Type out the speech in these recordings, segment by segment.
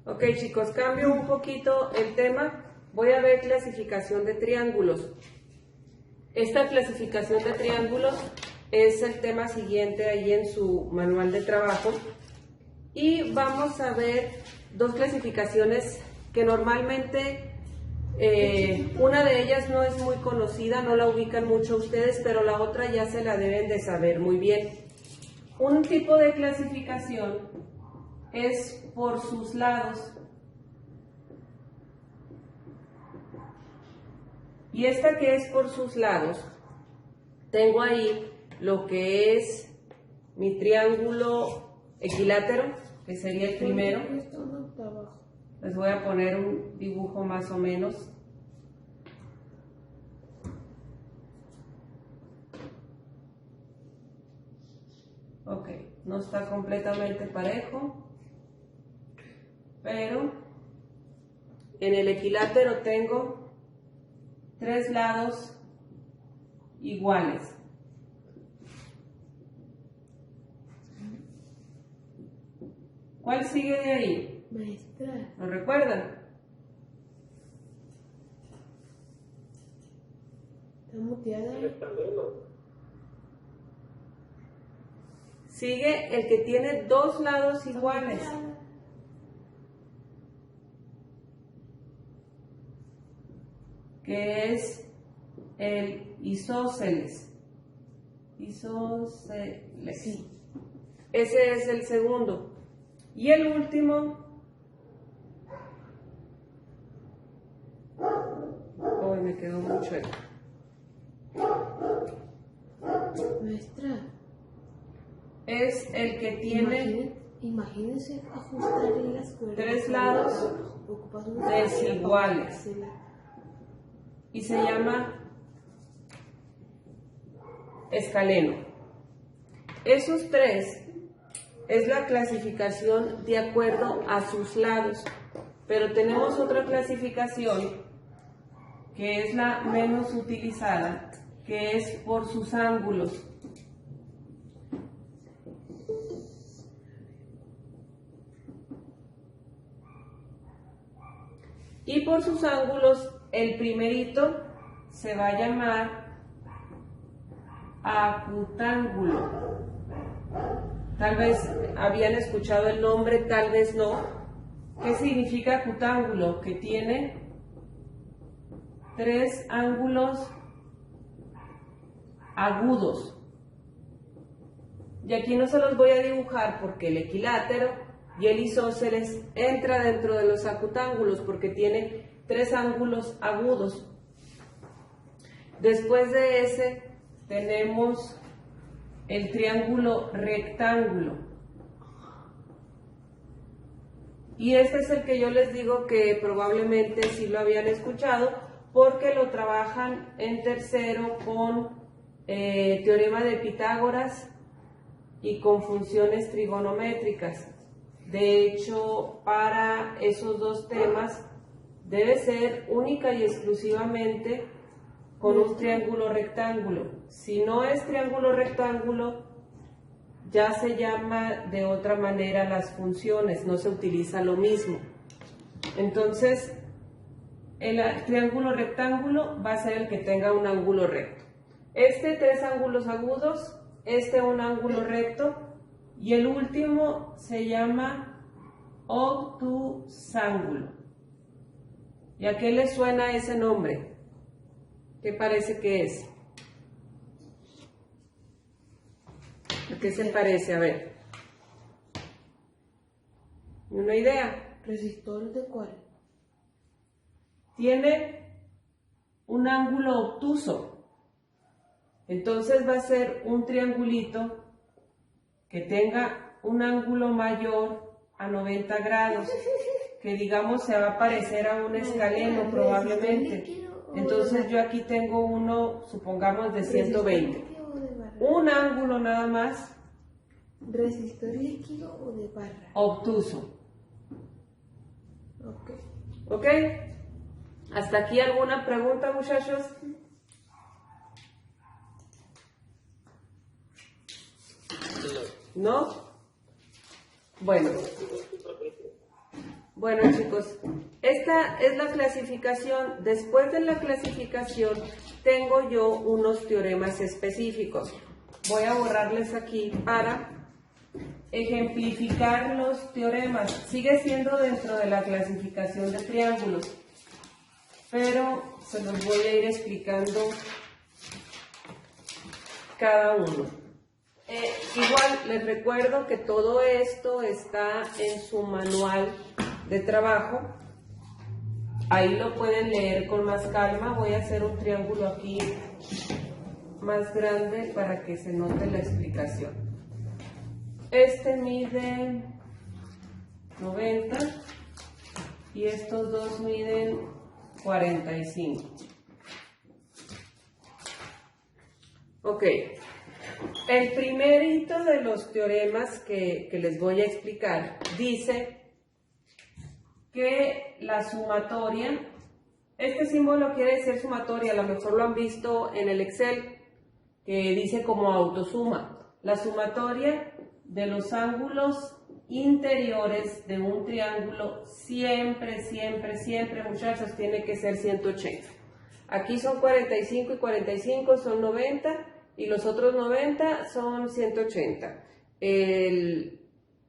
Ok, chicos, cambio un poquito el tema. Voy a ver clasificación de triángulos. Esta clasificación de triángulos es el tema siguiente ahí en su manual de trabajo. Y vamos a ver dos clasificaciones que normalmente una de ellas no es muy conocida, no la ubican mucho ustedes, pero la otra ya se la deben de saber muy bien. Un tipo de clasificación es por sus lados. Y esta que es por sus lados, tengo ahí lo que es mi triángulo equilátero, que sería el primero. Les voy a poner un dibujo más o menos. Ok, no está completamente parejo, pero en el equilátero tengo tres lados iguales. ¿Cuál sigue de ahí? Maestra. ¿Lo recuerdan? ¿Está muteada? Sigue el que tiene dos lados iguales. Que es el isósceles. Isósceles. Sí. Ese es el segundo. Y el último. Hoy me quedó mucho el. Maestra. Es el que tiene Imagínense ajustarle las cuerdas. tres lados desiguales. Y se llama escaleno. Esos tres es la clasificación de acuerdo a sus lados, pero tenemos otra clasificación que es la menos utilizada, que es por sus ángulos. Y por sus ángulos, el primerito se va a llamar acutángulo. Tal vez habían escuchado el nombre, tal vez no. ¿Qué significa acutángulo? Que tiene tres ángulos agudos. Y aquí no se los voy a dibujar porque el equilátero y el isósceles entra dentro de los acutángulos porque tiene tres ángulos agudos. Después de ese tenemos el triángulo rectángulo. Y este es el que yo les digo que probablemente sí lo habían escuchado porque lo trabajan en tercero con teorema de Pitágoras y con funciones trigonométricas. De hecho, para esos dos temas debe ser única y exclusivamente con un triángulo rectángulo. Si no es triángulo rectángulo, ya se llama de otra manera las funciones, no se utiliza lo mismo. Entonces, el triángulo rectángulo va a ser el que tenga un ángulo recto. Este, tres ángulos agudos, este un ángulo recto, y el último se llama obtusángulo. ¿Y a qué le suena ese nombre? ¿Qué parece que es? ¿A qué se parece? A ver. ¿Una idea? ¿Resistor de cuál? Tiene un ángulo obtuso. Entonces va a ser un triangulito que tenga un ángulo mayor a 90 grados, que digamos se va a parecer a un escaleno probablemente. Entonces yo aquí tengo uno, supongamos de 120. Un ángulo nada más. ¿Resistor líquido o de barra? Obtuso. Ok. ¿Ok? ¿Hasta aquí alguna pregunta, muchachos? ¿No? Bueno. Bueno, chicos, esta es la clasificación. Después de la clasificación tengo yo unos teoremas específicos. Voy a borrarles aquí para ejemplificar los teoremas. Sigue siendo dentro de la clasificación de triángulos, pero se los voy a ir explicando cada uno. Igual les recuerdo que todo esto está en su manual de trabajo. Ahí lo pueden leer con más calma. Voy a hacer un triángulo aquí más grande para que se note la explicación. Este mide 90 y estos dos miden 45. Ok, el primerito de los teoremas que les voy a explicar dice que la sumatoria, este símbolo quiere decir sumatoria, a lo mejor lo han visto en el Excel, que dice como autosuma. La sumatoria de los ángulos interiores de un triángulo siempre, muchachos, tiene que ser 180. Aquí son 45 y 45 son 90 y los otros 90 son 180.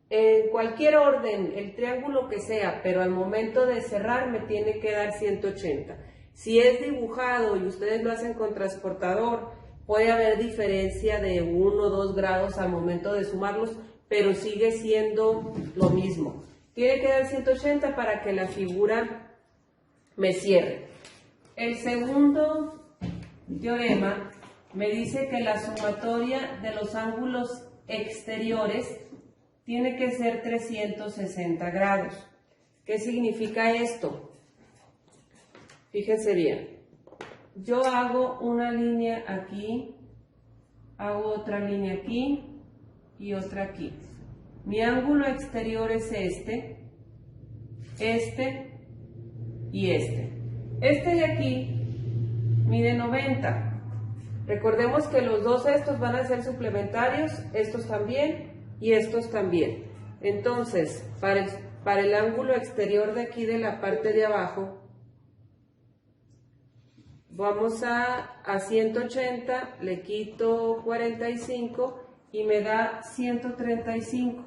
En cualquier orden, el triángulo que sea, pero al momento de cerrar me tiene que dar 180. Si es dibujado y ustedes lo hacen con transportador, puede haber diferencia de 1 o 2 grados al momento de sumarlos, pero sigue siendo lo mismo. Tiene que dar 180 para que la figura me cierre. El segundo teorema me dice que la sumatoria de los ángulos exteriores tiene que ser 360 grados. ¿Qué significa esto? Fíjense bien. Yo hago una línea aquí, hago otra línea aquí y otra aquí. Mi ángulo exterior es este y este. Este de aquí mide 90. Recordemos que los dos estos van a ser suplementarios, estos también y estos también. Entonces, para el ángulo exterior de aquí de la parte de abajo, vamos a 180, le quito 45 y me da 135,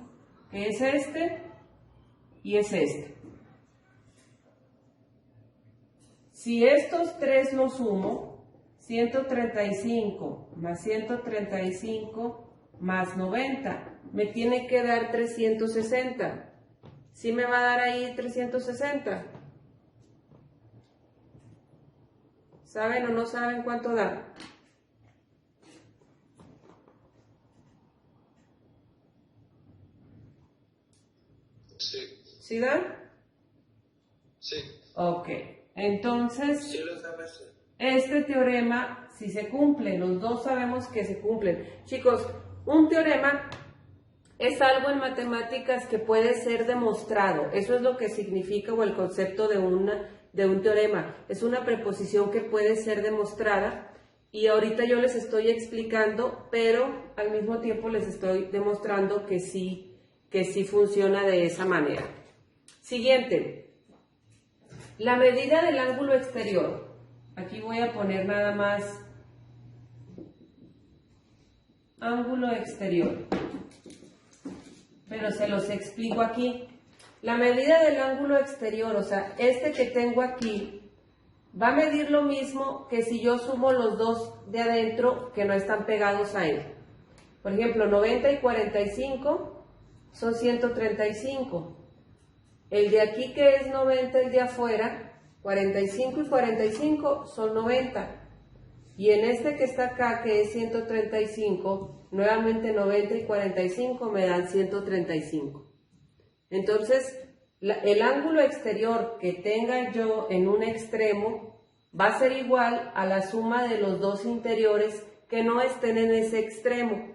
que es este y es este. Si estos tres los sumo, 135 más 135 más 90, me tiene que dar 360. ¿Sí me va a dar ahí 360? ¿Saben o no saben cuánto da? Sí. ¿Sí da? Sí. Ok, entonces Sí lo sabes. este teorema si se cumple, los dos sabemos que se cumplen. Chicos, un teorema es algo en matemáticas que puede ser demostrado. Eso es lo que significa o el concepto de un teorema. Es una preposición que puede ser demostrada y ahorita yo les estoy explicando, pero al mismo tiempo les estoy demostrando que sí funciona de esa manera. Siguiente, la medida del ángulo exterior. Aquí voy a poner nada más ángulo exterior, pero se los explico aquí. La medida del ángulo exterior, o sea, este que tengo aquí, va a medir lo mismo que si yo sumo los dos de adentro que no están pegados a él. Por ejemplo, 90 y 45 son 135. El de aquí que es 90, el de afuera, 45 y 45 son 90. Y en este que está acá, que es 135, nuevamente 90 y 45 me dan 135. Entonces, el ángulo exterior que tenga yo en un extremo va a ser igual a la suma de los dos interiores que no estén en ese extremo.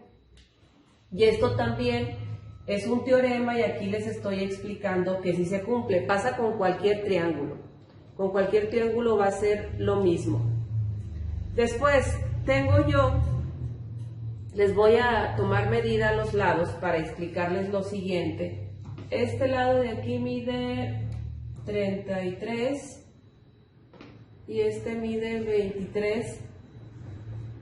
Y esto también es un teorema y aquí les estoy explicando que si se cumple, pasa con cualquier triángulo. Con cualquier triángulo va a ser lo mismo. Después tengo yo, les voy a tomar medida a los lados para explicarles lo siguiente. Este lado de aquí mide 33 y este mide 23.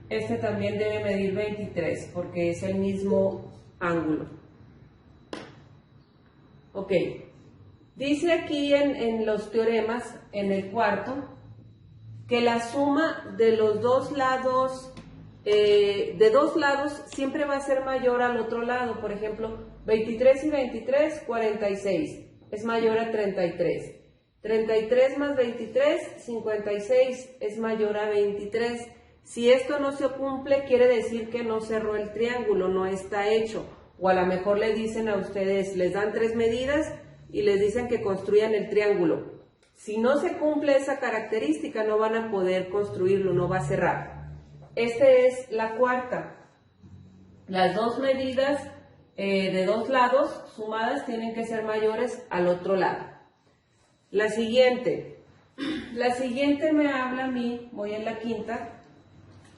Este también debe medir 23 porque es el mismo ángulo. Ok, dice aquí en los teoremas, en el cuarto, que la suma de los dos lados, siempre va a ser mayor al otro lado. Por ejemplo, 23 y 23, 46, es mayor a 33. 33 más 23, 56, es mayor a 23. Si esto no se cumple, quiere decir que no cerró el triángulo, no está hecho. O a lo mejor le dicen a ustedes, les dan 3 medidas y les dicen que construyan el triángulo. Si no se cumple esa característica, no van a poder construirlo, no va a cerrar. Esta es la cuarta. Las dos medidas de dos lados sumadas tienen que ser mayores al otro lado. La siguiente me habla a mí, voy en la quinta,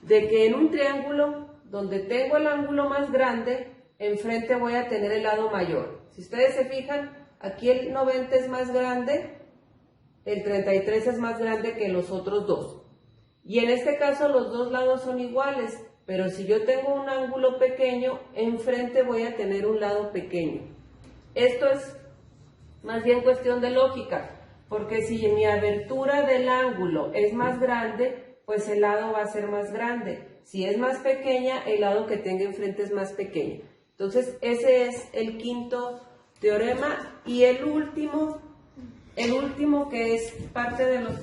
de que en un triángulo donde tengo el ángulo más grande, enfrente voy a tener el lado mayor. Si ustedes se fijan, aquí el 90 es más grande, el 33 es más grande que los otros dos. Y en este caso los dos lados son iguales, pero si yo tengo un ángulo pequeño, enfrente voy a tener un lado pequeño. Esto es más bien cuestión de lógica, porque si mi abertura del ángulo es más grande, pues el lado va a ser más grande. Si es más pequeña, el lado que tenga enfrente es más pequeño. Entonces, ese es el quinto teorema. Y el último que es parte de los teoremas.